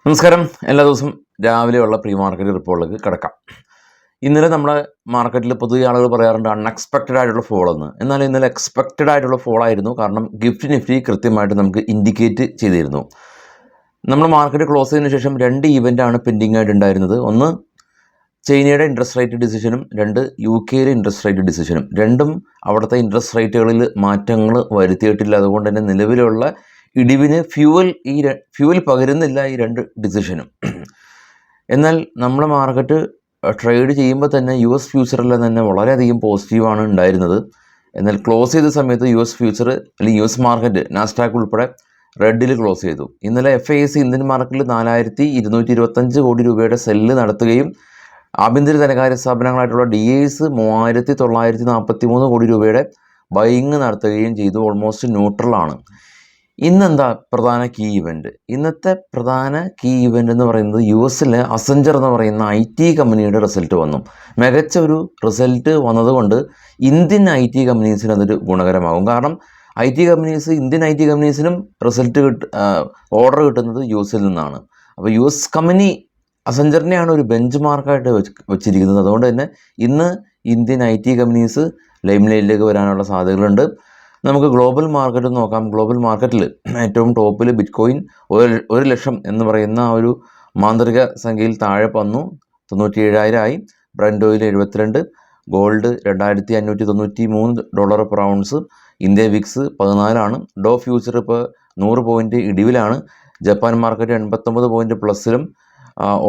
നമസ്കാരം. എല്ലാ ദിവസവും രാവിലെയുള്ള പ്രീ മാർക്കറ്റ് റിപ്പോർട്ടിലേക്ക് കിടക്കാം. ഇന്നലെ നമ്മളെ മാർക്കറ്റിൽ പൊതുവെ ആളുകൾ പറയാറുണ്ട് അൺഎക്സ്പെക്റ്റഡ് ആയിട്ടുള്ള ഫോൾ എന്ന്. എന്നാൽ ഇന്നലെ എക്സ്പെക്റ്റഡ് ആയിട്ടുള്ള ഫോൾ ആയിരുന്നു. കാരണം നിഫ്റ്റി കൃത്യമായിട്ട് നമുക്ക് ഇൻഡിക്കേറ്റ് ചെയ്തിരുന്നു. നമ്മൾ മാർക്കറ്റ് ക്ലോസ് ചെയ്തതിനു ശേഷം 2 ഇവൻ്റാണ് പെൻഡിങ് ആയിട്ടുണ്ടായിരുന്നത്. ഒന്ന് ചൈനയുടെ ഇൻട്രസ്റ്റ് റേറ്റ് ഡിസിഷനും, 2 UK ഇൻട്രസ്റ്റ് റേറ്റ് ഡിസിഷനും. രണ്ടും അവിടുത്തെ ഇൻട്രസ്റ്റ് റേറ്റുകളിൽ മാറ്റങ്ങൾ വരുത്തിയിട്ടില്ല. അതുകൊണ്ട് തന്നെ നിലവിലുള്ള ഇടിവിന് ഫ്യൂവൽ പകരുന്നില്ല ഈ 2 ഡിസിഷനും. എന്നാൽ നമ്മുടെ മാർക്കറ്റ് ട്രേഡ് ചെയ്യുമ്പോൾ തന്നെ US ഫ്യൂച്ചറിൽ തന്നെ വളരെയധികം പോസിറ്റീവാണ് ഉണ്ടായിരുന്നത്. എന്നാൽ ക്ലോസ് ചെയ്ത സമയത്ത് US ഫ്യൂച്ചർ അല്ലെങ്കിൽ US മാർക്കറ്റ് നാസ്ഡാക്ക് ഉൾപ്പെടെ റെഡിൽ ക്ലോസ് ചെയ്തു. ഇന്നലെ FIS ഇന്ത്യൻ മാർക്കറ്റിൽ 4225 കോടി രൂപയുടെ സെല്ല് നടത്തുകയും ആഭ്യന്തര ധനകാര്യ സ്ഥാപനങ്ങളായിട്ടുള്ള DIs 3943 കോടി രൂപയുടെ ബൈയിങ് നടത്തുകയും ചെയ്തു. ഓൾമോസ്റ്റ് ന്യൂട്രലാണ്. ഇന്നെന്താ പ്രധാന കീ ഇവൻ്റ്? ഇന്നത്തെ പ്രധാന കീ ഇവൻ്റ് എന്ന് പറയുന്നത് US അസഞ്ചർ എന്ന് പറയുന്ന IT കമ്പനിയുടെ റിസൾട്ട് വന്നു. മികച്ച ഒരു റിസൾട്ട് വന്നതുകൊണ്ട് ഇന്ത്യൻ IT കമ്പനീസിന് അതൊരു ഗുണകരമാകും. കാരണം ഇന്ത്യൻ IT കമ്പനീസിനും റിസൾട്ട് ഓർഡർ കിട്ടുന്നത് US നിന്നാണ്. അപ്പോൾ US കമ്പനി അസഞ്ചറിനെയാണ് ഒരു ബെഞ്ച് മാർക്കായിട്ട് വെച്ചിരിക്കുന്നത്. അതുകൊണ്ട് തന്നെ ഇന്ന് ഇന്ത്യൻ IT കമ്പനീസ് ലൈംലൈറ്റിലേക്ക് വരാനുള്ള സാധ്യതകളുണ്ട്. നമുക്ക് ഗ്ലോബൽ മാർക്കറ്റ് നോക്കാം. ഗ്ലോബൽ മാർക്കറ്റിൽ ഏറ്റവും ടോപ്പിൽ ബിറ്റ്കോയിൻ 1 ലക്ഷം എന്ന് പറയുന്ന ആ ഒരു മാന്ത്രിക സംഖ്യയിൽ താഴെ വന്നു, 97,000 ആയി. Brent oil 72, gold $2,593 per ounce. India VIX 14 Dow future ഇപ്പോൾ 100 പോയിൻ്റ് ഇടിവിലാണ്. ജപ്പാൻ മാർക്കറ്റ് 89 പോയിൻ്റ് പ്ലസിലും.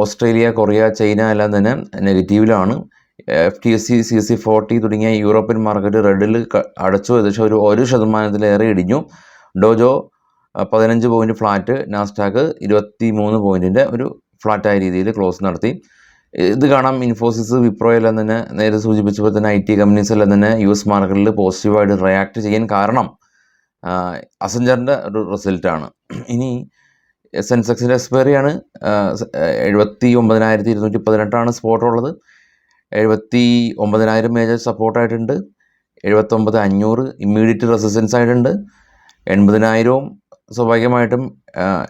ഓസ്ട്രേലിയ, കൊറിയ, ചൈന എല്ലാം തന്നെ നെഗറ്റീവിലാണ്. FTSE CAC 40 തുടങ്ങിയ യൂറോപ്യൻ മാർക്കറ്റ് റെഡിൽ അടച്ചു. ഏകദേശം 1% ഇടിഞ്ഞു. Dojo 15 point flat. നാസ്ഡാക്ക് 23 പോയിൻറ്റിൻ്റെ ഒരു ഫ്ലാറ്റായ രീതിയിൽ ക്ലോസ് നടത്തി. ഇത് കാണാം. ഇൻഫോസിസ്, വിപ്രോ എല്ലാം തന്നെ നേരെ സൂചിപ്പിച്ചപ്പോൾ തന്നെ IT കമ്പനീസ് എല്ലാം തന്നെ US മാർക്കറ്റിൽ പോസിറ്റീവായിട്ട് റിയാക്ട് ചെയ്യാൻ കാരണം അസഞ്ചറിൻ്റെ ഒരു റിസൾട്ടാണ്. ഇനി സെൻസെക്സിൻ്റെ എക്സ്പയറിയാണ് 79,218 സ്പോട്ടുള്ളത്. 79,000 മേജർ സപ്പോർട്ടായിട്ടുണ്ട്. 79,500 ഇമ്മീഡിയറ്റ് റെസിസ്റ്റൻസ് ആയിട്ടുണ്ട്. 80,000 സ്വാഭാവികമായിട്ടും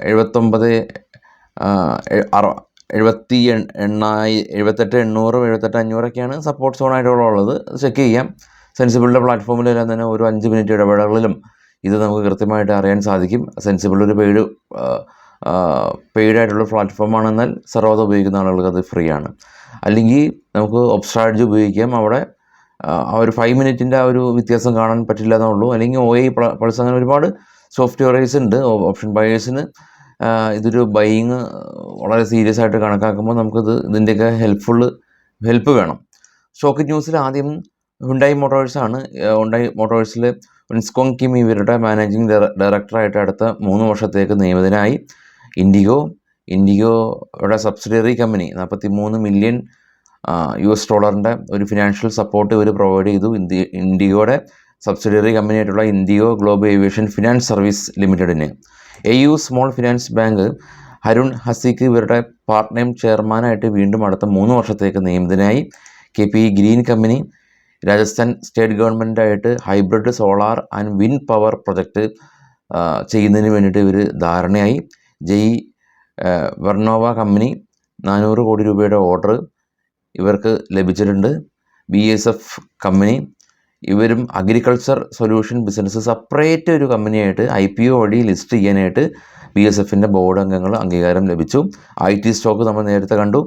78,800 78,500 സപ്പോർട്ട് സോണായിട്ടുള്ളത്. ചെക്ക് ചെയ്യാം. സെൻസിബിളിൻ്റെ പ്ലാറ്റ്ഫോമിലെല്ലാം തന്നെ ഒരു 5 മിനിറ്റ് ഇടവേളകളിലും ഇത് നമുക്ക് കൃത്യമായിട്ട് അറിയാൻ സാധിക്കും. സെൻസിബിൾ ഒരു പെയ്ഡായിട്ടുള്ള പ്ലാറ്റ്ഫോമാണെന്നാൽ സർവ്വത ഉപയോഗിക്കുന്ന ആളുകൾക്ക് അത് ഫ്രീ ആണ്. അല്ലെങ്കിൽ നമുക്ക് ഒബ്സ്ട്രാറ്റജി ഉപയോഗിക്കാം. അവിടെ ആ ഒരു 5 മിനിറ്റിൻ്റെ ആ ഒരു വ്യത്യാസം കാണാൻ പറ്റില്ല എന്നുള്ളൂ. അല്ലെങ്കിൽ OI പൾസ്, അങ്ങനെ ഒരുപാട് സോഫ്റ്റ്വെയർസ് ഉണ്ട്. ഓപ്ഷൻ ബയേഴ്സിന് ഇതൊരു ബൈയിങ് വളരെ സീരിയസ് ആയിട്ട് കണക്കാക്കുമ്പോൾ നമുക്കിത് ഇതിൻ്റെയൊക്കെ ഹെൽപ്പ് വേണം. സ്റ്റോക്ക് ന്യൂസിൽ ആദ്യം ഹുണ്ടായി മോട്ടോഴ്സാണ്. ഹുണ്ടായി മോട്ടോഴ്സിൽ വിൻസ്കോങ് കിം ഇവരുടെ മാനേജിങ് ഡയറക്ടറായിട്ട് അടുത്ത 3 വർഷത്തേക്ക് നിയമിതനായി. ഇൻഡിഗോയുടെ സബ്സിഡിയറി കമ്പനി $43 മില്യൺ ഒരു ഫിനാൻഷ്യൽ സപ്പോർട്ട് ഇവർ പ്രൊവൈഡ് ചെയ്തു. ഇൻഡിഗോയുടെ സബ്സിഡിയറി കമ്പനിയായിട്ടുള്ള IndiGo global aviation finance service ലിമിറ്റഡിന്. AU സ്മോൾ ഫിനാൻസ് ബാങ്ക് ഹരുൺ ഹസിക്ക് ഇവരുടെ പാർട്ട് ടൈം ചെയർമാനായിട്ട് വീണ്ടും അടുത്ത 3 വർഷത്തേക്ക് നിയമിതനായി. KPE green company Rajasthan state ഗവൺമെൻറ്റായിട്ട് hybrid solar and wind power project ചെയ്യുന്നതിന് വേണ്ടിയിട്ട് ഇവർ ധാരണയായി. വെർണോവ കമ്പനി 400 കോടി രൂപയുടെ ഓർഡർ ഇവർക്ക് ലഭിച്ചിട്ടുണ്ട്. BASF കമ്പനി ഇവരും അഗ്രികൾച്ചർ സൊല്യൂഷൻ ബിസിനസ് സെപ്പറേറ്റ് ഒരു കമ്പനിയായിട്ട് IPO വഴി ലിസ്റ്റ് ചെയ്യാനായിട്ട് BASFൻ്റെ ബോർഡ് അംഗങ്ങൾ അംഗീകാരം ലഭിച്ചു. IT സ്റ്റോക്ക് നമ്മൾ നേരത്തെ കണ്ടു.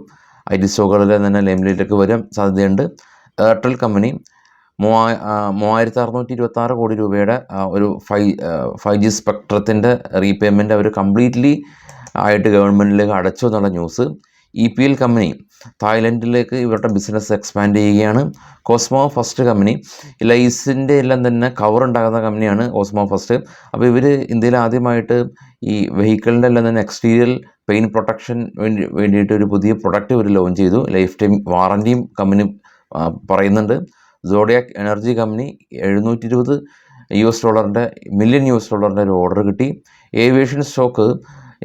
IT സ്റ്റോക്കുകളിൽ തന്നെ ലൈംലൈറ്റിലേക്ക് വരാൻ സാധ്യതയുണ്ട്. എയർടെൽ കമ്പനി 3626 കോടി രൂപയുടെ ഒരു 5G സ്പെക്ട്രത്തിൻ്റെ റീപേയ്മെൻറ്റ് അവർ കംപ്ലീറ്റ്ലി ആയിട്ട് ഗവൺമെൻറ്റിലേക്ക് അടച്ചു എന്നുള്ള ന്യൂസ്. EPL കമ്പനി തായ്ലൻഡിലേക്ക് ഇവരുടെ ബിസിനസ് എക്സ്പാൻഡ് ചെയ്യുകയാണ്. കോസ്മോ ഫസ്റ്റ് കമ്പനി ലൈസിൻ്റെ എല്ലാം തന്നെ കവർ ഉണ്ടാകുന്ന കമ്പനിയാണ് കോസ്മോ ഫസ്റ്റ്. അപ്പോൾ ഇവർ ഇന്ത്യയിൽ ആദ്യമായിട്ട് ഈ വെഹിക്കിളിൻ്റെ എല്ലാം തന്നെ എക്സ്റ്റീരിയർ പെയിൻ പ്രൊട്ടക്ഷൻ വേണ്ടിയിട്ട് ഒരു പുതിയ പ്രൊഡക്റ്റ് ഇവർ ലോഞ്ച് ചെയ്തു. ലൈഫ് ടൈം വാറൻറ്റിയും കമ്പനി പറയുന്നുണ്ട്. സോഡിയാക് എനർജി കമ്പനി $720 മില്യൺ ഒരു ഓർഡർ കിട്ടി. ഏവിയേഷൻ സ്റ്റോക്ക്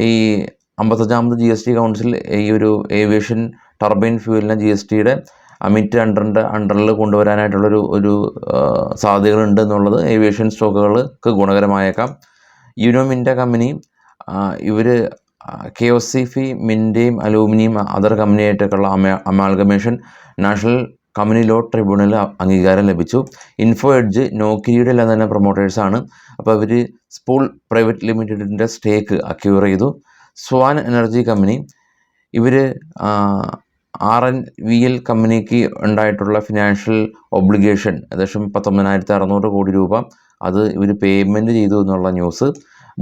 ഈ 55ാമത് GST കൗൺസിൽ ഈ ഒരു ഏവിയേഷൻ ടർബൈൻ ഫ്യൂവലിനെ GSTയുടെ അമിറ്റ് അണ്ടറിൽ കൊണ്ടുവരാനായിട്ടുള്ളൊരു സാധ്യതകളുണ്ട് എന്നുള്ളത് ഏവിയേഷൻ സ്റ്റോക്കുകൾക്ക് ഗുണകരമായേക്കാം. യുനോമിൻ്റെ കമ്പനി ഇവർ KOCF മിൻ്റെയും അലൂമിനിയം അതർ കമ്പനിയായിട്ടൊക്കെയുള്ള amalgamation national company law tribunal അംഗീകാരം ലഭിച്ചു. ഇൻഫോ എഡ്ജ് നോക്കിരിയുടെ എല്ലാം തന്നെ പ്രൊമോട്ടേഴ്സാണ്. അപ്പോൾ അവർ സ്പൂൾ പ്രൈവറ്റ് ലിമിറ്റഡിൻ്റെ സ്റ്റേക്ക് അക്യൂർ ചെയ്തു. സ്വാൻ എനർജി കമ്പനി ഇവർ RNVL കമ്പനിക്ക് ഉണ്ടായിട്ടുള്ള ഫിനാൻഷ്യൽ ഒബ്ലിഗേഷൻ ഏകദേശം 19,600 കോടി രൂപ അത് ഇവർ പേയ്മെൻറ്റ് ചെയ്തു എന്നുള്ള ന്യൂസ്.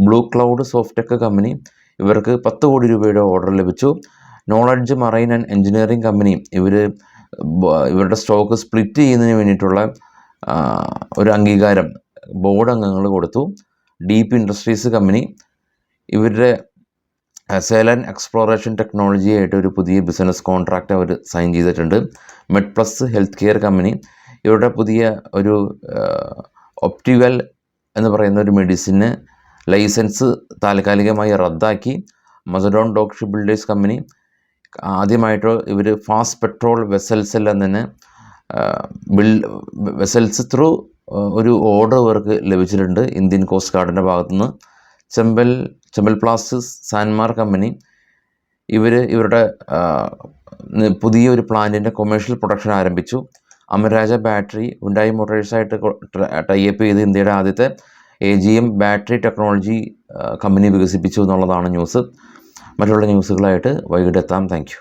ബ്ലൂ ക്ലൗഡ് സോഫ്റ്റ്ടെക് കമ്പനി ഇവർക്ക് 10 കോടി രൂപയുടെ ഓർഡർ ലഭിച്ചു. Knowledge marine and engineering company ഇവരുടെ സ്റ്റോക്ക് സ്പ്ലിറ്റ് ചെയ്യുന്നതിന് വേണ്ടിയിട്ടുള്ള ഒരു അംഗീകാരം ബോർഡ് അംഗങ്ങൾ കൊടുത്തു. ഡീപ്പ് ഇൻഡസ്ട്രീസ് കമ്പനി ഇവരുടെ സെയിൽ ആൻഡ് എക്സ്പ്ലോറേഷൻ ടെക്നോളജി ആയിട്ട് ഒരു പുതിയ ബിസിനസ് കോൺട്രാക്റ്റ് അവർ സൈൻ ചെയ്തിട്ടുണ്ട്. മെഡ്പ്ലസ് ഹെൽത്ത് കെയർ കമ്പനി ഇവരുടെ പുതിയ ഒരു ഒപ്റ്റിവെൽ എന്ന് പറയുന്ന ഒരു മെഡിസിന് ലൈസൻസ് താൽക്കാലികമായി റദ്ദാക്കി. Mazagon dock ship builders company ആദ്യമായിട്ട് ഇവർ ഫാസ്റ്റ് പെട്രോൾ വെസൽസ് എല്ലാം തന്നെ വെസൽസ് ത്രൂ ഒരു ഓർഡർ ഇവർക്ക് ലഭിച്ചിട്ടുണ്ട് ഇന്ത്യൻ കോസ്റ്റ് ഗാർഡിൻ്റെ ഭാഗത്തുനിന്ന്. ചെമ്പൽ പ്ലാസ്റ്റേഴ്സ് സാൻമാർ കമ്പനി ഇവരുടെ പുതിയൊരു പ്ലാന്റിൻ്റെ കൊമേഴ്ഷ്യൽ പ്രൊഡക്ഷൻ ആരംഭിച്ചു. അമരാജ ബാറ്ററി ഹുണ്ടായി മോട്ടോഴ്സായിട്ട് ടൈപ്പ് ചെയ്ത് ഇന്ത്യയുടെ ആദ്യത്തെ AGM ബാറ്ററി ടെക്നോളജി കമ്പനി വികസിപ്പിച്ചു എന്നുള്ളതാണ് ന്യൂസ്. മറ്റുള്ള ന്യൂസുകളായിട്ട് വൈകിട്ട് എത്താം. Thank you.